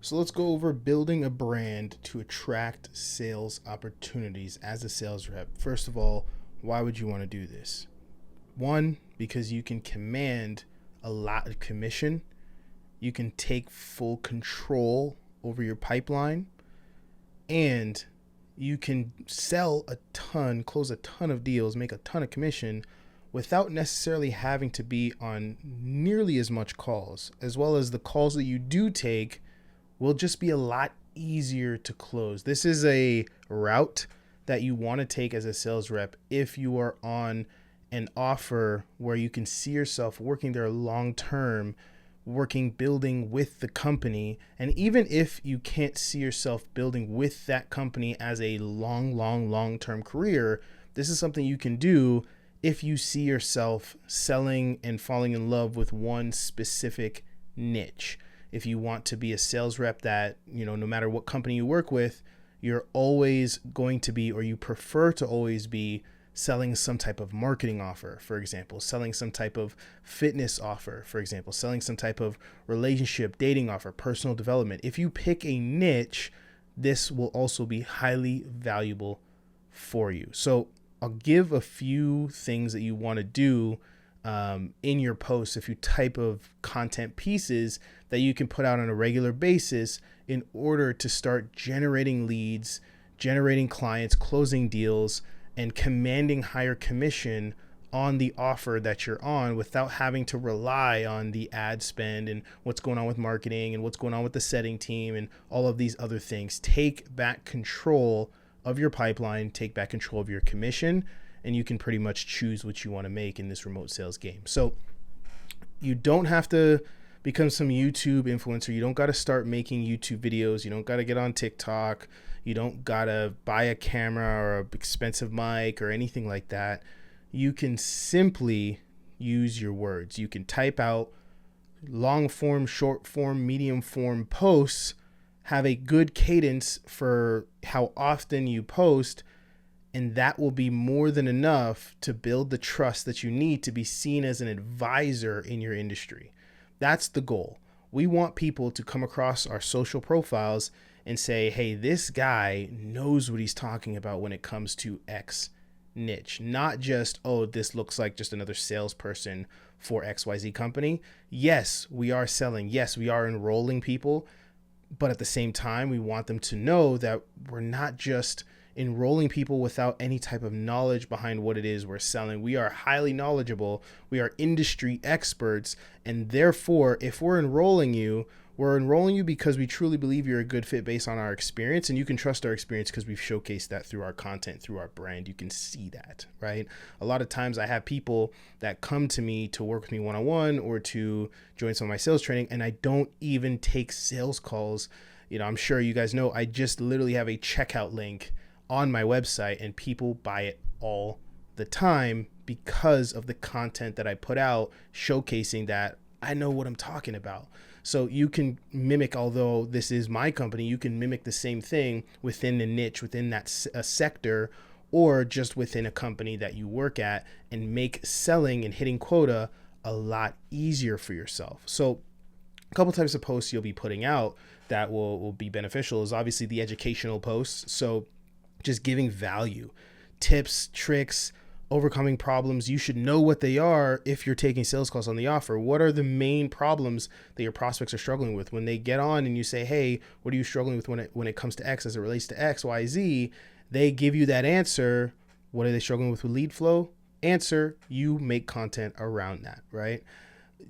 So let's go over building a brand to attract sales opportunities as a sales rep. First of all, why would you want to do this? One, because you can command a lot of commission. You can take full control over your pipeline, and you can sell a ton, close a ton of deals, make a ton of commission without necessarily having to be on nearly as much calls, as well as the calls that you do take will just be a lot easier to close. This is a route that you want to take as a sales rep if you are on an offer where you can see yourself working there long term, working, building with the company. And even if you can't see yourself building with that company as a long term career, this is something you can do if you see yourself selling and falling in love with one specific niche. If you want to be a sales rep that, no matter what company you work with, you're always going to be, or you prefer to always be, selling some type of marketing offer, for example, selling some type of fitness offer, for example, selling some type of relationship, dating offer, personal development. If you pick a niche, this will also be highly valuable for you. So I'll give a few things that you want to do in your posts, a few type of content pieces that you can put out on a regular basis in order to start generating leads, generating clients, closing deals, and commanding higher commission on the offer that you're on without having to rely on the ad spend and what's going on with marketing and what's going on with the setting team and all of these other things. Take back control of your pipeline, take back control of your commission, and you can pretty much choose what you want to make in this remote sales game. So you don't have to become some YouTube influencer. You don't got to start making YouTube videos. You don't got to get on TikTok. You don't got to buy a camera or an expensive mic or anything like that. You can simply use your words. You can type out long form, short form, medium form posts, have a good cadence for how often you post, and that will be more than enough to build the trust that you need to be seen as an advisor in your industry. That's the goal. We want people to come across our social profiles and say, hey, this guy knows what he's talking about when it comes to X niche. Not just, oh, this looks like just another salesperson for XYZ company. Yes, we are selling. Yes, we are enrolling people. But at the same time, we want them to know that we're not just enrolling people without any type of knowledge behind what it is we're selling. We are highly knowledgeable. We are industry experts. And therefore, if we're enrolling you because we truly believe you're a good fit based on our experience, and you can trust our experience because we've showcased that through our content, through our brand. You can see that, right? A lot of times I have people that come to me to work with me one-on-one or to join some of my sales training, and I don't even take sales calls. I'm sure you guys know, I just literally have a checkout link on my website, and people buy it all the time because of the content that I put out showcasing that I know what I'm talking about. So you can mimic, although this is my company, you can mimic the same thing within the niche, within that sector, or just within a company that you work at, and make selling and hitting quota a lot easier for yourself. So a couple types of posts you'll be putting out that will be beneficial is obviously the educational posts. So just giving value, tips, tricks, overcoming problems. You should know what they are if you're taking sales calls on the offer. What are the main problems that your prospects are struggling with? When they get on and you say, hey, what are you struggling with when it comes to X as it relates to X, Y, Z? They give you that answer. What are they struggling with lead flow? Answer, you make content around that, right?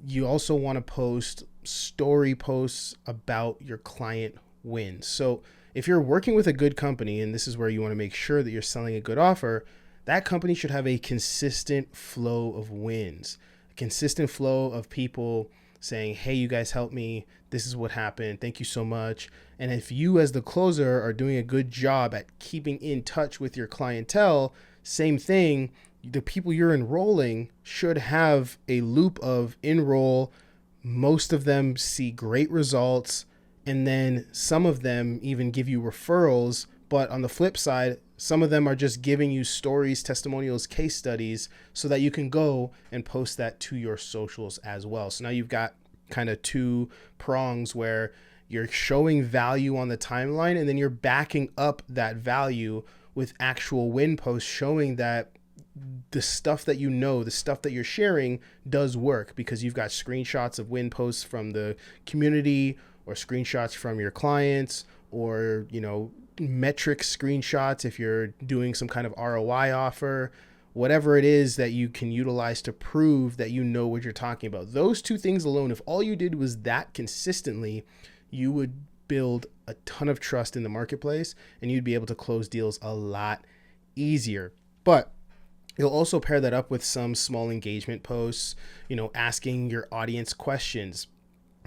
You also want to post story posts about your client wins. So if you're working with a good company, and this is where you want to make sure that you're selling a good offer, that company should have a consistent flow of wins, a consistent flow of people saying, hey, you guys helped me. This is what happened. Thank you so much. And if you as the closer are doing a good job at keeping in touch with your clientele, same thing, the people you're enrolling should have a loop of enroll. Most of them see great results, and then some of them even give you referrals. But on the flip side, some of them are just giving you stories, testimonials, case studies, so that you can go and post that to your socials as well. So now you've got kind of two prongs where You're showing value on the timeline, and then you're backing up that value with actual win posts showing that the stuff that the stuff that you're sharing does work, because you've got screenshots of win posts from the community, or screenshots from your clients, or, metric screenshots if you're doing some kind of ROI offer, whatever it is that you can utilize to prove that you know what you're talking about. Those two things alone, if all you did was that consistently, you would build a ton of trust in the marketplace, and you'd be able to close deals a lot easier. But you'll also pair that up with some small engagement posts, asking your audience questions,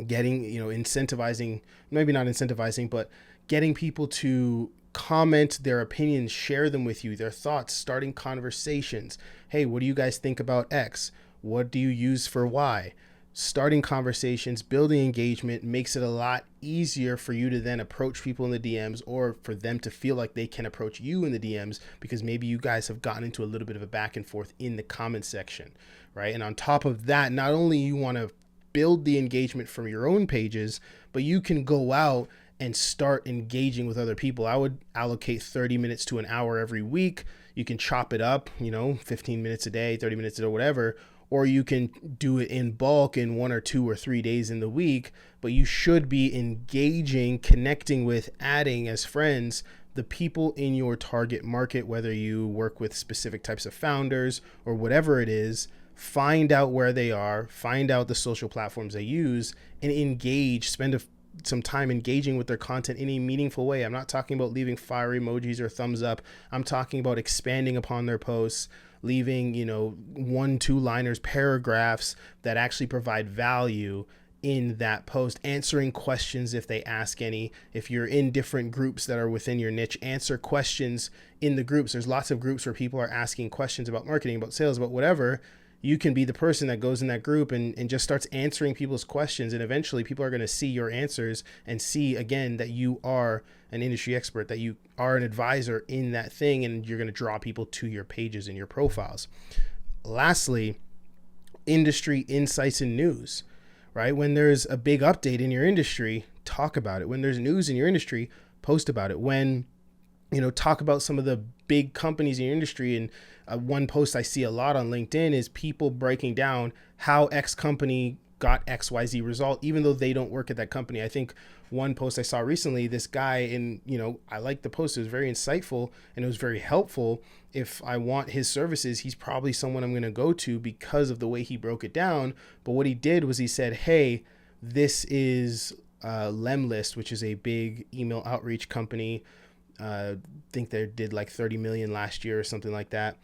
getting, incentivizing, maybe not incentivizing, but getting people to comment their opinions, share them with you, their thoughts, starting conversations. Hey, what do you guys think about X? What do you use for Y? Starting conversations, building engagement makes it a lot easier for you to then approach people in the DMs, or for them to feel like they can approach you in the DMs, because maybe you guys have gotten into a little bit of a back and forth in the comment section, right? And on top of that, not only you want to build the engagement from your own pages, but you can go out and start engaging with other people. I would allocate 30 minutes to an hour every week. You can chop it up, 15 minutes a day, 30 minutes a day, whatever, or you can do it in bulk in 1 or 2 or 3 days in the week. But you should be engaging, connecting with, adding as friends the people in your target market, whether you work with specific types of founders or whatever it is. Find out where they are, find out the social platforms they use, and engage, spend some time engaging with their content in a meaningful way. I'm not talking about leaving fire emojis or thumbs up. I'm talking about expanding upon their posts, leaving, 1-2 liners, paragraphs that actually provide value in that post, answering questions if they ask any. If you're in different groups that are within your niche, answer questions in the groups. There's lots of groups where people are asking questions about marketing, about sales, about whatever. You can be the person that goes in that group and just starts answering people's questions. And eventually people are going to see your answers and see, again, that you are an industry expert, that you are an advisor in that thing, and you're going to draw people to your pages and your profiles. Lastly, industry insights and news, right? When there's a big update in your industry, talk about it. When there's news in your industry, post about it. When, talk about some of the big companies in your industry. And one post I see a lot on LinkedIn is people breaking down how X company got XYZ result, even though they don't work at that company. I think one post I saw recently, this guy, and I liked the post. It was very insightful and it was very helpful. If I want his services, he's probably someone I'm going to go to because of the way he broke it down. But what he did was he said, hey, this is Lemlist, which is a big email outreach company. I think they did like 30 million last year or something like that.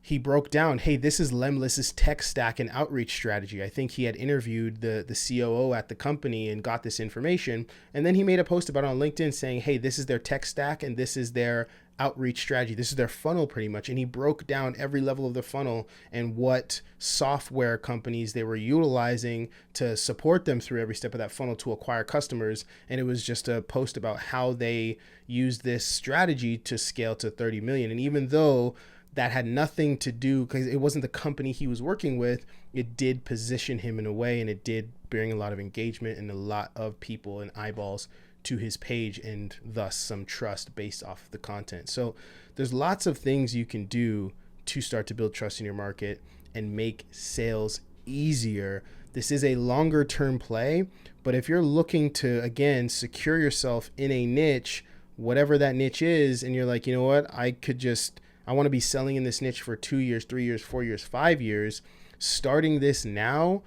He broke down, hey, this is Lemlist's tech stack and outreach strategy. I think he had interviewed the COO at the company and got this information. And then he made a post about it on LinkedIn saying, hey, this is their tech stack and this is their outreach strategy. This is their funnel pretty much. And he broke down every level of the funnel and what software companies they were utilizing to support them through every step of that funnel to acquire customers. And it was just a post about how they used this strategy to scale to 30 million. And even though that had nothing to do, because it wasn't the company he was working with, it did position him in a way, and it did bring a lot of engagement and a lot of people and eyeballs to his page, and thus some trust based off of the content. So there's lots of things you can do to start to build trust in your market and make sales easier. This is a longer term play, but if you're looking to, again, secure yourself in a niche, whatever that niche is, and you're like, you know what, I want to be selling in this niche for 2 years, 3 years, 4 years, 5 years, starting this now,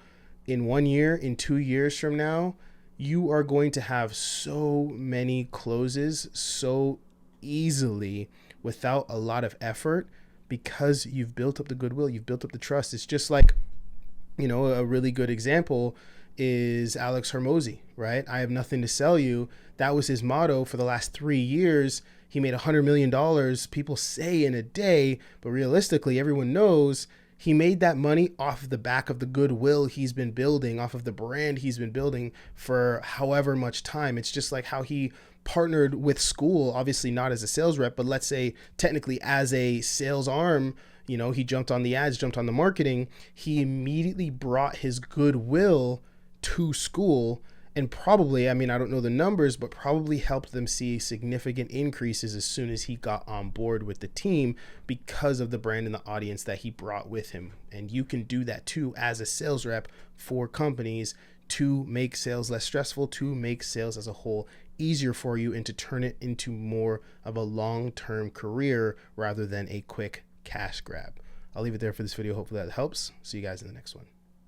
in 1 year, in 2 years from now, you are going to have so many closes so easily without a lot of effort, because you've built up the goodwill, you've built up the trust. It's just like, a really good example is Alex Hormozy, right? I have nothing to sell you. That was his motto for the last 3 years. He made $100 million, people say, in a day, but realistically, everyone knows he made that money off the back of the goodwill he's been building, off of the brand he's been building for however much time. It's just like how he partnered with school, obviously not as a sales rep, but let's say technically as a sales arm. He jumped on the ads, jumped on the marketing. He immediately brought his goodwill to school, And probably, I mean, I don't know the numbers, but probably helped them see significant increases as soon as he got on board with the team because of the brand and the audience that he brought with him. And you can do that too as a sales rep for companies to make sales less stressful, to make sales as a whole easier for you, and to turn it into more of a long-term career rather than a quick cash grab. I'll leave it there for this video. Hopefully that helps. See you guys in the next one.